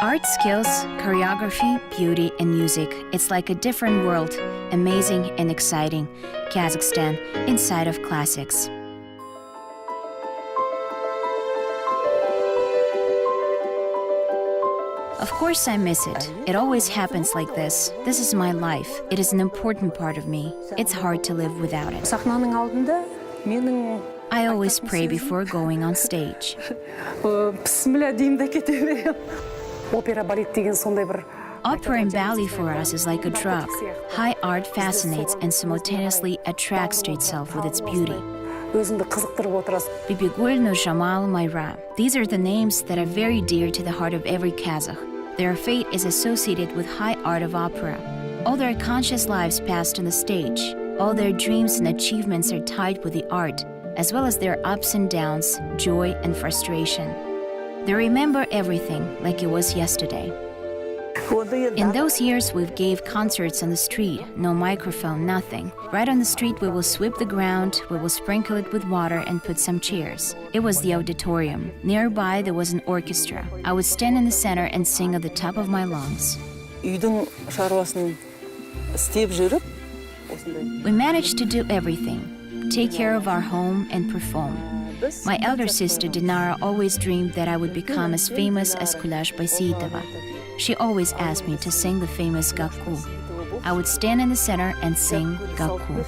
Art skills, choreography, beauty, and music. It's like a different world, amazing and exciting. Kazakhstan, inside of classics. Of course I miss it. It always happens like this. This is my life. It is an important part of me. It's hard to live without it. I always pray before going on stage. Opera and ballet for us is like a drug. High art fascinates and simultaneously attracts to itself with its beauty. Bibigul, Nurjamal, Mayra. These are the names that are very dear to the heart of every Kazakh. Their fate is associated with high art of opera. All their conscious lives passed on the stage. All their dreams and achievements are tied with the art, as well as their ups and downs, joy and frustration. They remember everything like it was yesterday. In those years, we gave concerts on the street, no microphone, nothing. Right on the street, we will sweep the ground, we will sprinkle it with water and put some chairs. It was the auditorium. Nearby, there was an orchestra. I would stand in the center and sing at the top of my lungs. We managed to do everything, take care of our home and perform. My elder sister, Dinara, always dreamed that I would become as famous as Kulash Baisitova. She always asked me to sing the famous Gakku. I would stand in the center and sing Gakku.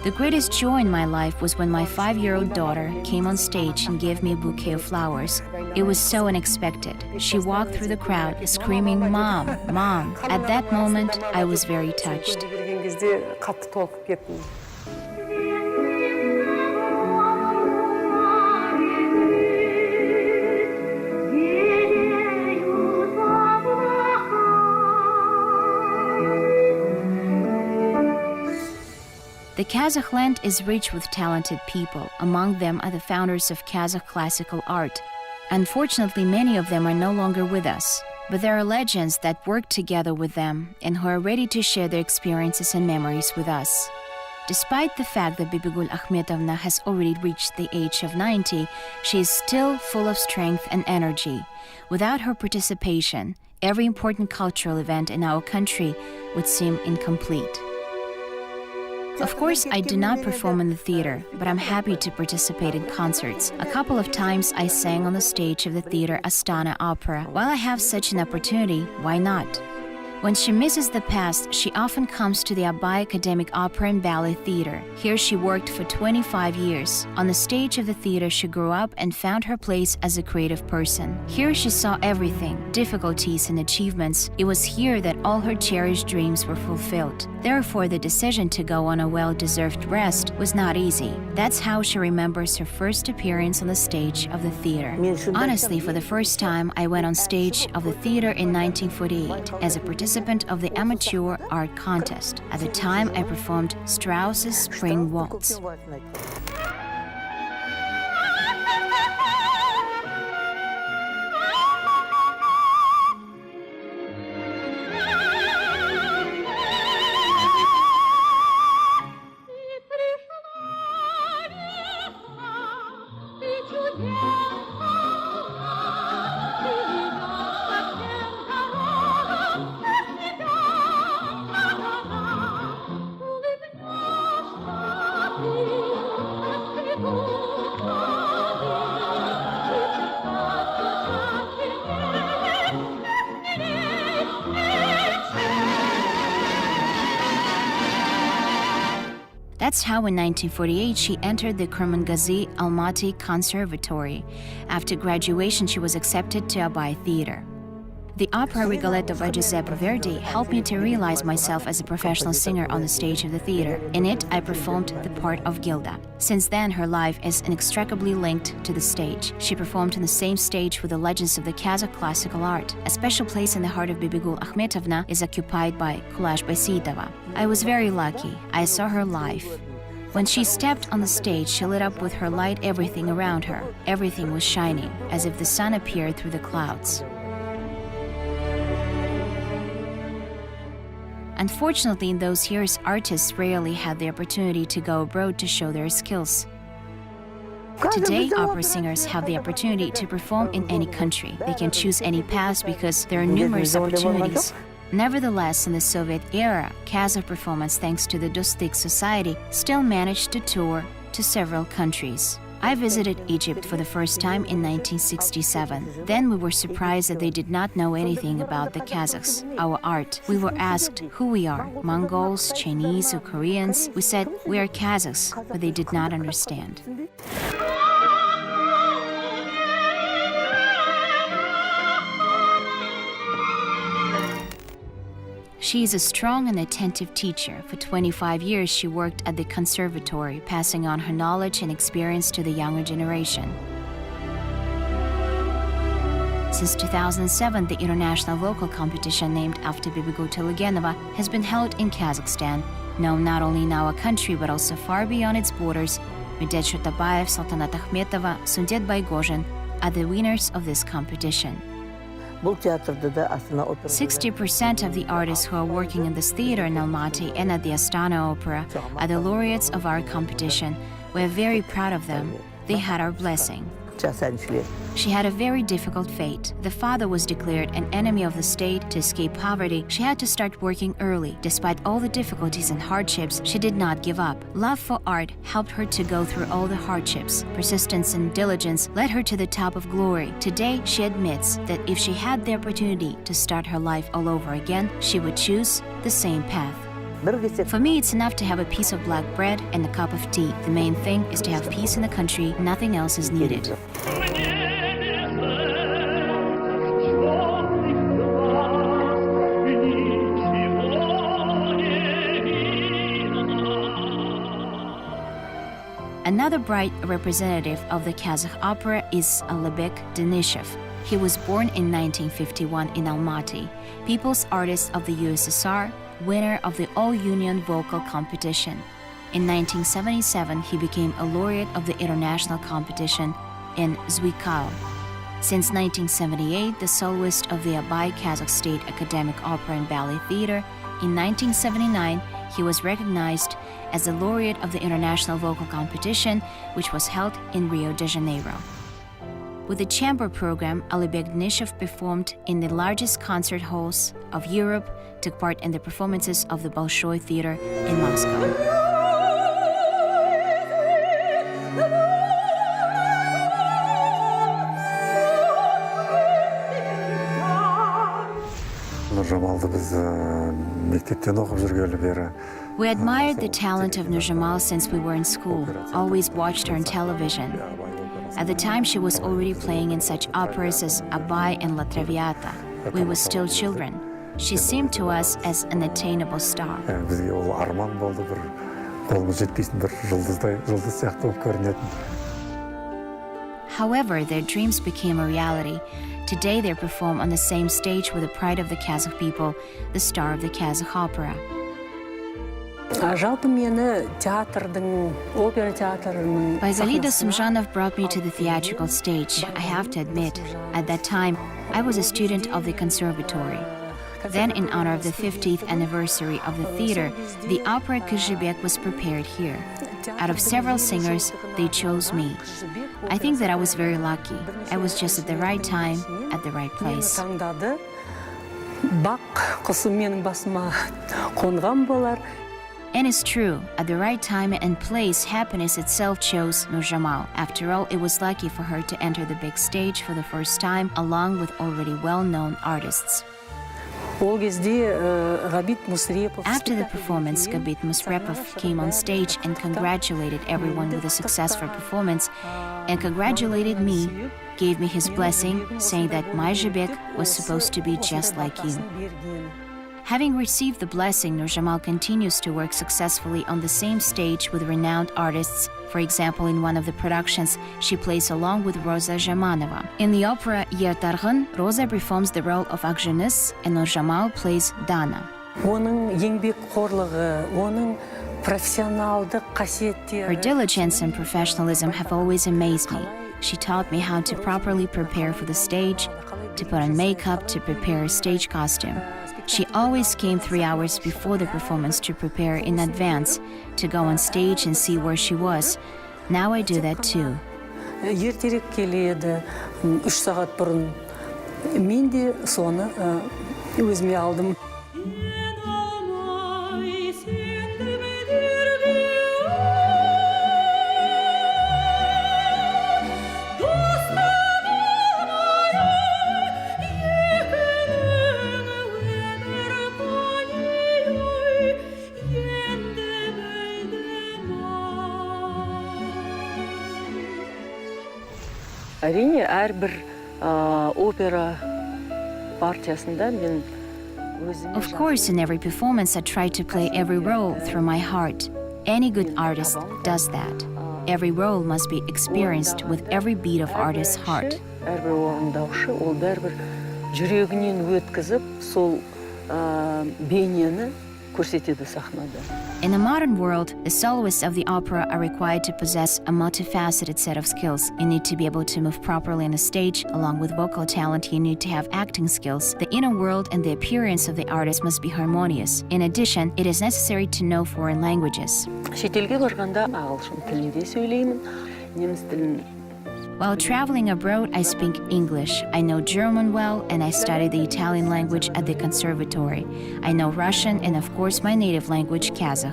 The greatest joy in my life was when my 5-year-old daughter came on stage and gave me a bouquet of flowers. It was so unexpected. She walked through the crowd screaming, "Mom, Mom." At that moment, I was very touched. The Kazakh land is rich with talented people. Among them are the founders of Kazakh classical art. Unfortunately, many of them are no longer with us. But there are legends that work together with them and who are ready to share their experiences and memories with us. Despite the fact that Bibigul Akhmetovna has already reached the age of 90, she is still full of strength and energy. Without her participation, every important cultural event in our country would seem incomplete. Of course, I do not perform in the theater, but I'm happy to participate in concerts. A couple of times I sang on the stage of the theater Astana Opera. While I have such an opportunity, why not? When she misses the past, she often comes to the Abai Academic Opera and Ballet Theater. Here she worked for 25 years. On the stage of the theater, she grew up and found her place as a creative person. Here she saw everything, difficulties and achievements. It was here that all her cherished dreams were fulfilled. Therefore, the decision to go on a well-deserved rest was not easy. That's how she remembers her first appearance on the stage of the theater. Honestly, for the first time, I went on stage of the theater in 1948 as a participant of the amateur art contest. At the time, I performed Strauss's Spring Waltz. That's how in 1948 she entered the Kurmangazi Almaty Conservatory. After graduation, she was accepted to Abai Theater. The opera Rigoletto by Giuseppe Verdi helped me to realize myself as a professional singer on the stage of the theater. In it, I performed the part of Gilda. Since then, her life is inextricably linked to the stage. She performed on the same stage with the legends of the Kazakh classical art. A special place in the heart of Bibigul Akhmetovna is occupied by Kulash Baisitova. I was very lucky. I saw her live. When she stepped on the stage, she lit up with her light everything around her. Everything was shining, as if the sun appeared through the clouds. Unfortunately, in those years, artists rarely had the opportunity to go abroad to show their skills. Today, opera singers have the opportunity to perform in any country. They can choose any path because there are numerous opportunities. Nevertheless, in the Soviet era, Kazakh performance, thanks to the Dostik Society, still managed to tour to several countries. I visited Egypt for the first time in 1967. Then we were surprised that they did not know anything about the Kazakhs, our art. We were asked who we are, Mongols, Chinese, or Koreans. We said we are Kazakhs, but they did not understand. She is a strong and attentive teacher. For 25 years, she worked at the conservatory, passing on her knowledge and experience to the younger generation. Since 2007, the international vocal competition named after Bibigo Telegenova has been held in Kazakhstan, known not only in our country but also far beyond its borders. Medет Shutabayev, Saltanat Akhmetova, Sundet Baigozhin are the winners of this competition. 60% of the artists who are working in this theater in Almaty and at the Astana Opera are the laureates of our competition. We are very proud of them. They had our blessing. She had a very difficult fate. The father was declared an enemy of the state. To escape poverty, she had to start working early. Despite all the difficulties and hardships, she did not give up. Love for art helped her to go through all the hardships. Persistence and diligence led her to the top of glory. Today, she admits that if she had the opportunity to start her life all over again, she would choose the same path. For me, it's enough to have a piece of black bread and a cup of tea. The main thing is to have peace in the country. Nothing else is needed. Another bright representative of the Kazakh opera is Alibek Denishev. He was born in 1951 in Almaty, People's Artist of the USSR, winner of the All-Union Vocal Competition. In 1977, he became a laureate of the international competition in Zwickau. Since 1978, the soloist of the Abay Kazakh State Academic Opera and Ballet Theater. In 1979, he was recognized as the laureate of the International Vocal Competition, which was held in Rio de Janeiro. With the chamber program, Alibek Denishev performed in the largest concert halls of Europe, took part in the performances of the Bolshoi Theater in Moscow. We admired the talent of Nurjamal since we were in school, always watched her on television. At the time, she was already playing in such operas as Abay and La Traviata. We were still children. She seemed to us as an attainable star. However, their dreams became a reality. Today, they perform on the same stage with the pride of the Kazakh people, the star of the Kazakh opera. Bayzalida Sumjanov brought me to the theatrical stage. I have to admit, at that time, I was a student of the conservatory. Then, in honor of the 50th anniversary of the theater, the opera Kazhibek was prepared here. Out of several singers, they chose me. I think that I was very lucky. I was just at the right time, at the right place. And it's true, at the right time and place, happiness itself chose Nurjamal. After all, it was lucky for her to enter the big stage for the first time, along with already well-known artists. After the performance, Gabit Musrepov came on stage and congratulated everyone with a successful performance, and congratulated me, gave me his blessing, saying that my Zhibek was supposed to be just like you. Having received the blessing, Nurjamal continues to work successfully on the same stage with renowned artists. For example, in one of the productions, she plays along with Rosa Zhamanova. In the opera Yer Targ'in, Rosa performs the role of Akjeniz and Nurjamal plays Dana. Her diligence and professionalism have always amazed me. She taught me how to properly prepare for the stage, to put on makeup, to prepare a stage costume. She always came 3 hours before the performance to prepare in advance, to go on stage and see where she was. Now I do that too. ертерек келеді, 3 сағат бұрын. Мен де соны өзіме алдым. Әрине, әрбір опера партиясында мен өзіме... Of course, in every performance, I try to play every role through my heart. Any good artist does that. Every role must be experienced with every beat of artist's heart. Әрбір орындаушы, ол бәрібір жүрегінен өткізіп, сол бейнені көрсетеді сахнада. In a modern world, the soloists of the opera are required to possess a multifaceted set of skills. You need to be able to move properly on a stage. Along with vocal talent, you need to have acting skills. The inner world and the appearance of the artist must be harmonious. In addition, it is necessary to know foreign languages. Шетелге барғанда ағылшын тілінде сөйлеймін, неміс тілін. While traveling abroad, I speak English. I know German well, and I study the Italian language at the conservatory. I know Russian and, of course, my native language, Kazakh.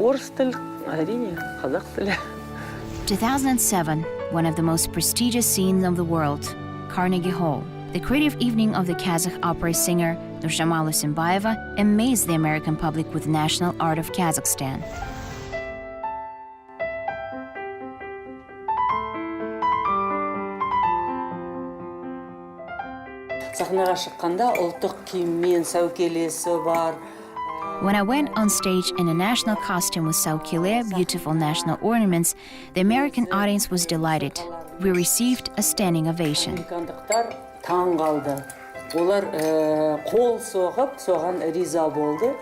Орыс тіл, әрине, қазақ тілі. 2007, one of the most prestigious scenes of the world, Carnegie Hall. The creative evening of the Kazakh opera singer Nurjamal Usimbayeva amazed the American public with national art of Kazakhstan. Сахнаға шыққанда ұлттық киіммен сәукелесі бар. When I went on stage in a national costume with saukile, beautiful national ornaments, the American audience was delighted. We received a standing ovation. Американдықтар таң қалды. Олар қол соғып, соған риза болды.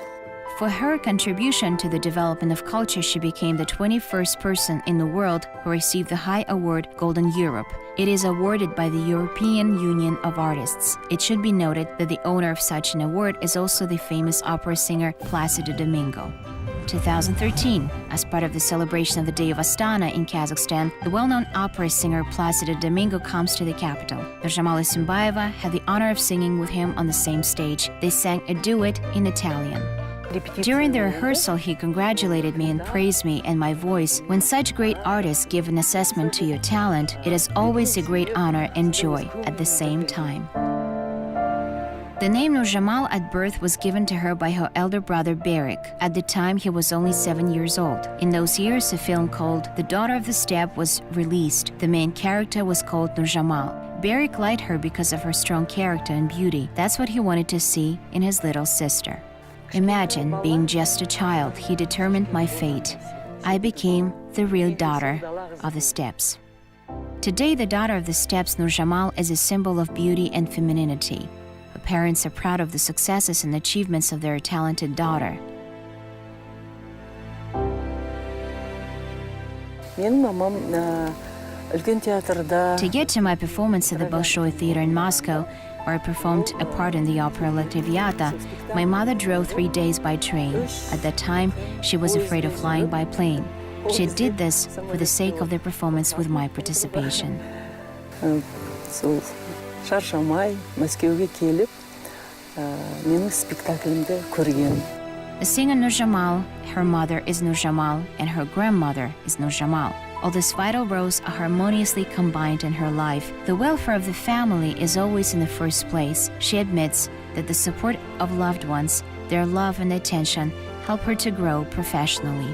For her contribution to the development of culture, she became the 21st person in the world who received the high award Golden Europe. It is awarded by the European Union of Artists. It should be noted that the owner of such an award is also the famous opera singer Plácido Domingo. 2013, as part of the celebration of the Day of Astana in Kazakhstan, the well-known opera singer Plácido Domingo comes to the capital. Nurjamal Usimbayeva had the honor of singing with him on the same stage. They sang a duet in Italian. During the rehearsal, he congratulated me and praised me and my voice. When such great artists give an assessment to your talent, it is always a great honor and joy at the same time. The name Nurjamal at birth was given to her by her elder brother Berik. At the time, he was only 7 years old. In those years, a film called The Daughter of the Steppe was released. The main character was called Nurjamal. Berik liked her because of her strong character and beauty. That's what he wanted to see in his little sister. Imagine being just a child, he determined my fate. I became the real daughter of the steppes. Today, the daughter of the steppes, Nurjamal, is a symbol of beauty and femininity. Her parents are proud of the successes and achievements of their talented daughter. To get to my performance at the Bolshoi Theater in Moscow, where I performed a part in the opera La Traviata, my mother drove 3 days by train. At that time, she was afraid of flying by plane. She did this for the sake of the performance with my participation. The singer Nurjamal, her mother is Nurjamal, and her grandmother is Nurjamal. All these vital roles are harmoniously combined in her life. The welfare of the family is always in the first place. She admits that the support of loved ones, their love and attention, help her to grow professionally.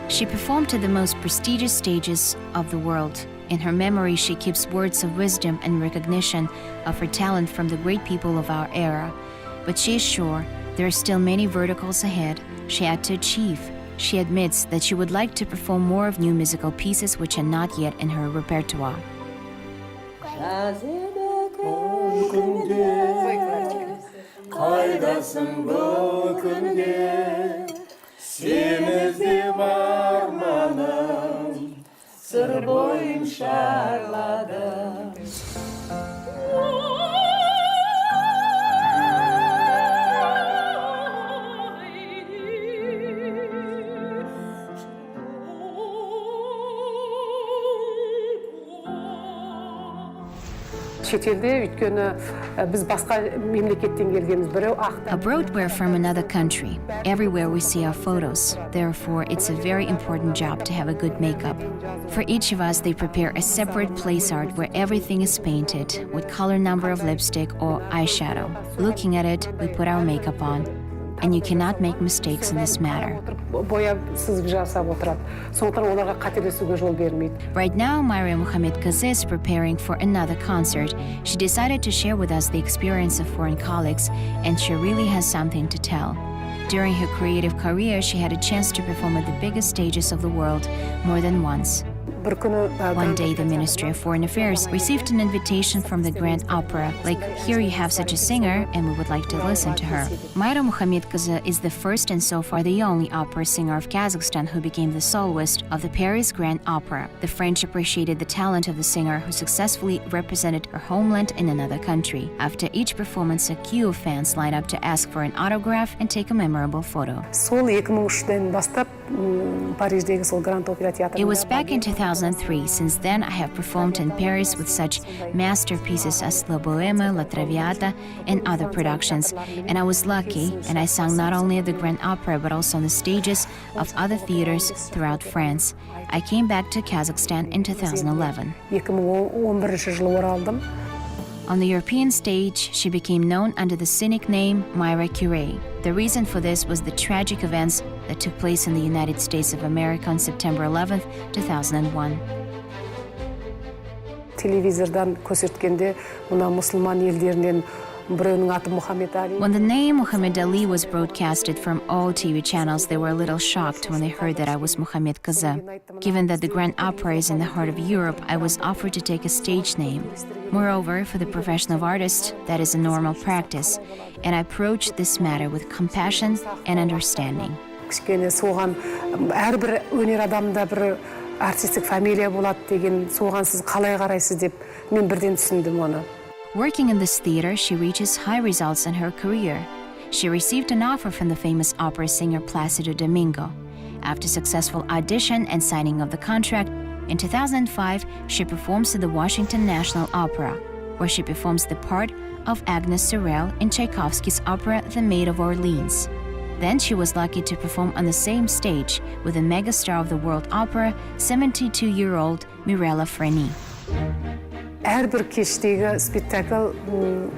She performed to the most prestigious stages of the world. In her memory, she keeps words of wisdom and recognition of her talent from the great people of our era. But she is sure there are still many verticals ahead she had to achieve. She admits that she would like to perform more of new musical pieces which are not yet in her repertoire. шетелде өйткені біз басқа мемлекеттен келгенбіз біреу ақ. Abroad, we're from another country. Everywhere we see our photos. Therefore, it's a very important job to have a good makeup. For each of us, they prepare a separate place art where everything is painted with color number of lipstick or eyeshadow. Looking at it, we put our makeup on. And you cannot make mistakes in this matter. Бояп сызып жасап отырады. Сондықтан оларға қателесуге жол бермейді. Right now, Myra Muhammad-Kaze is preparing for another concert. She decided to share with us the experience of foreign colleagues, and she really has something to tell. During her creative career, she had a chance to perform at the biggest stages of the world more than once. One day, the Ministry of Foreign Affairs received an invitation from the Grand Opera, like, here you have such a singer, and we would like to listen to her. Myra Muhammad-Kaze is the first and so far the only opera singer of Kazakhstan who became the soloist of the Paris Grand Opera. The French appreciated the talent of the singer who successfully represented her homeland in another country. After each performance, a queue of fans line up to ask for an autograph and take a memorable photo. It was back in 2003. Since then, I have performed in Paris with such masterpieces as La Bohème, La Traviata, and other productions. And I was lucky, and I sang not only at the Grand Opera, but also on the stages of other theaters throughout France. I came back to Kazakhstan in 2011. On the European stage, she became known under the cynic name Myra Curie. The reason for this was the tragic events that took place in the United States of America on September 11, 2001. Телевизордан көрсеткенде мына мұсылман елдерінен біреуінің аты Мұхаммед Али. When the name Muhammad Ali was broadcasted from all TV channels, they were a little shocked when they heard that I was Muhammad-Kaze. Given that the Grand Opera is in the heart of Europe, I was offered to take a stage name. Moreover, for the profession of artist, that is a normal practice, and I approached this matter with compassion and understanding. Кішкене соған әрбір өнер адамда бір артистік фамилия болады деген, соған сіз қалай қарайсыз деп мен бірден түсіндім оны. Working in this theater, she reaches high results in her career. She received an offer from the famous opera singer Placido Domingo. After successful audition and signing of the contract, in 2005, she performs at the Washington National Opera, where she performs the part of Agnes Sorel in Tchaikovsky's opera The Maid of Orleans. Then she was lucky to perform on the same stage with a megastar of the world opera, 72-year-old Mirella Freni. Әрбір кештегі спектакль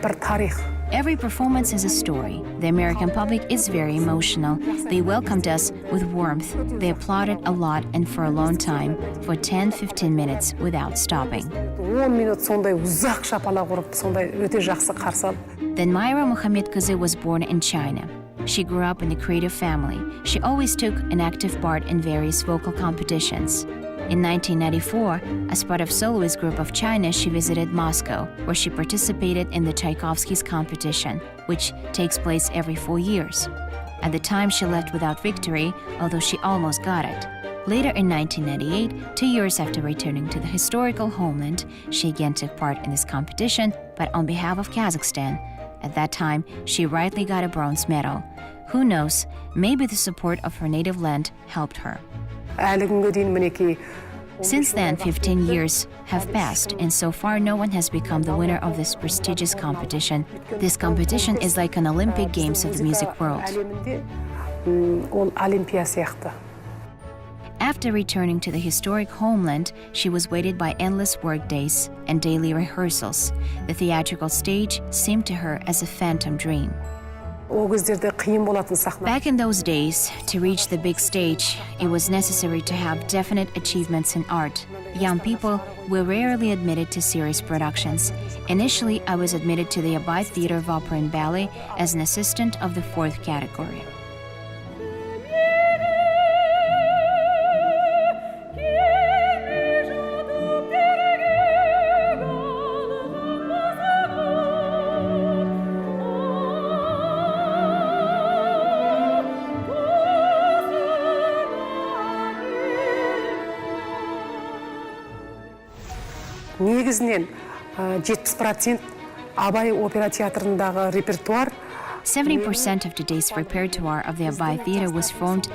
бір тарих. Every performance is a story. The American public is very emotional. They welcomed us with warmth. They applauded a lot and for a long time, for 10-15 minutes without stopping. 10 минут сондай ұзақ шапалақ ұрып, сондай өте жақсы қарсы алып. Then Myra Muhammad-Kaze was born in China. She grew up in a creative family. She always took an active part in various vocal competitions. In 1994, as part of soloist group of China, she visited Moscow, where she participated in the Tchaikovsky's competition, which takes place every 4 years. At the time, she left without victory, although she almost got it. Later in 1998, 2 years after returning to the historical homeland, she again took part in this competition, but on behalf of Kazakhstan. At that time, she rightly got a bronze medal. Who knows, maybe the support of her native land helped her. Әлі күнге дейін мінекей. Since then, 15 years have passed, and so far no one has become the winner of this prestigious competition. This competition is like an Olympic Games of the music world. Ол Олимпия сияқты. After returning to the historic homeland, she was weighted by endless work days and daily rehearsals. The theatrical stage seemed to her as a phantom dream. О кездерде қиын болатын сахна. Back in those days, to reach the big stage, it was necessary to have definite achievements in art. Young people were rarely admitted to serious productions. Initially, I was admitted to the Abide Theater of Opera and Ballet as an assistant of the 4th category. Негізінен 70% Абай опера театрындағы репертуар. 70% of today's repertoire of the Abide Theater was formed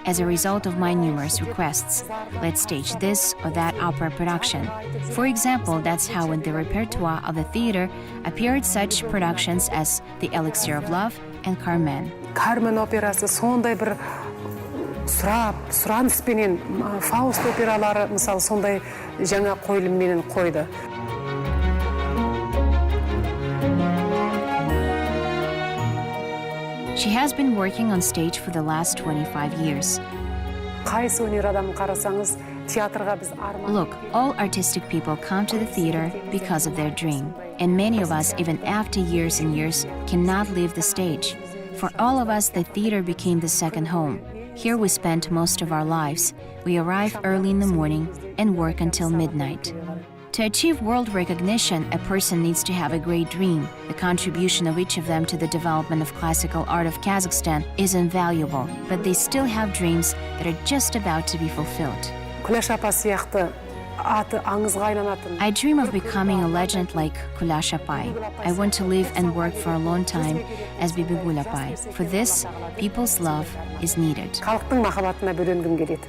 as a result of my numerous requests. Let's stage this or that opera production. For example, that's how in the repertoire of the theater appeared such productions as The Elixir of Love and Carmen. Кармен операсы сондай бір сұраныспенен Фауст опералары мысалы сондай жаңа қойылымменен қойды. She has been working on stage for the last 25 years. Қайсы өнер адамын қарасаңыз, театрға біз арман. Look, all artistic people come to the theater because of their dream. And many of us, even after years and years, cannot leave the stage. For all of us, the theater became the second home. Here we spend most of our lives. We arrive early in the morning and work until midnight. To achieve world recognition, a person needs to have a great dream. The contribution of each of them to the development of classical art of Kazakhstan is invaluable, but they still have dreams that are just about to be fulfilled. Күләш апа сияқты аты аңызға айналатын. I dream of becoming a legend like Kulash Apai. I want to live and work for a long time as Bibigul Apai. For this, people's love is needed. Халықтың махаббатына бөленгім келеді.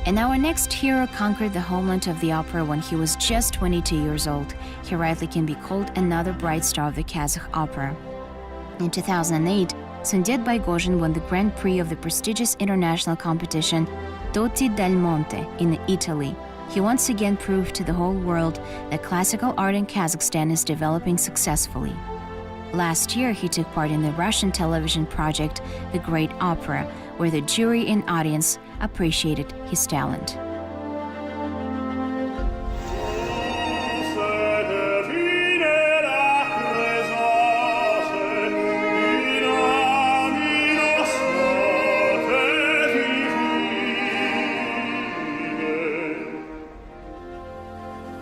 And our next hero conquered the homeland of the opera when he was just 22 years old. He rightly can be called another bright star of the Kazakh opera. In 2008, Sundet Baigozhin won the Grand Prix of the prestigious international competition Dotti del Monte in Italy. He once again proved to the whole world that classical art in Kazakhstan is developing successfully. Last year, he took part in the Russian television project The Great Opera, where the jury and audience appreciated his talent.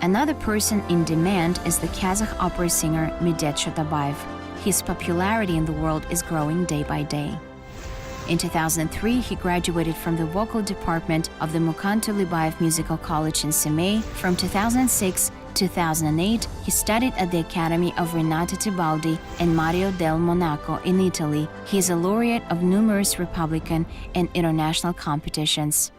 Another person in demand is the Kazakh opera singer Medет Shotabayev. His popularity in the world is growing day by day. In 2003, he graduated from the vocal department of the Mukan Tulibayev Musical College in Semey. From 2006 to 2008, he studied at the Academy of Renato Tibaldi and Mario del Monaco in Italy. He is a laureate of numerous Republican and international competitions.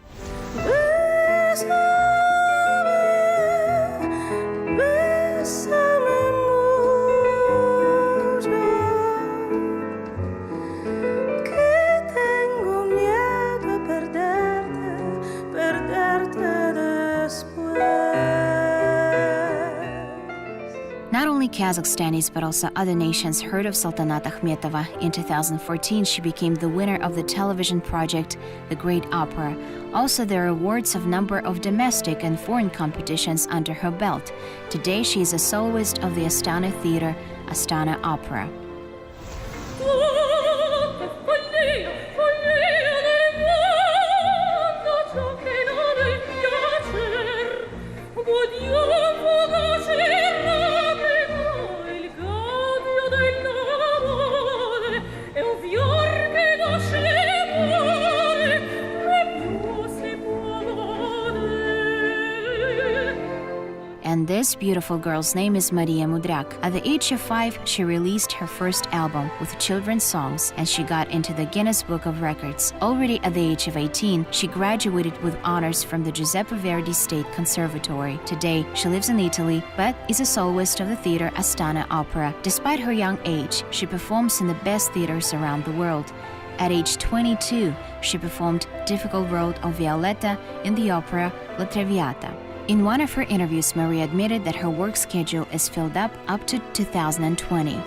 Not only Kazakhstanis, but also other nations heard of Saltanat Akhmetova. In 2014, she became the winner of the television project The Great Opera. Also, there are awards of number of domestic and foreign competitions under her belt. Today, she is a soloist of the Astana Theater, Astana Opera. And this beautiful girl's name is Maria Mudrak. At the age of 5, she released her first album with children's songs, and she got into the Guinness Book of Records. Already at the age of 18, she graduated with honors from the Giuseppe Verdi State Conservatory. Today, she lives in Italy, but is a soloist of the theater Astana Opera. Despite her young age, she performs in the best theaters around the world. At age 22, she performed Difficult Road of Violetta in the opera La Traviata. In one of her interviews, Maria admitted that her work schedule is filled up to 2020.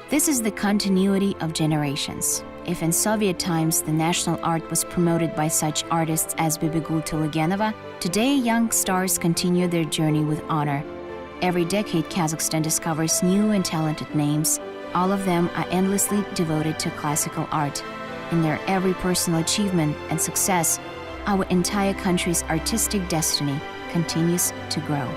This is the continuity of generations. If in Soviet times the national art was promoted by such artists as Bibigul Tulegenova, today young stars continue their journey with honor. Every decade, Kazakhstan discovers new and talented names. All of them are endlessly devoted to classical art. In their every personal achievement and success, our entire country's artistic destiny continues to grow.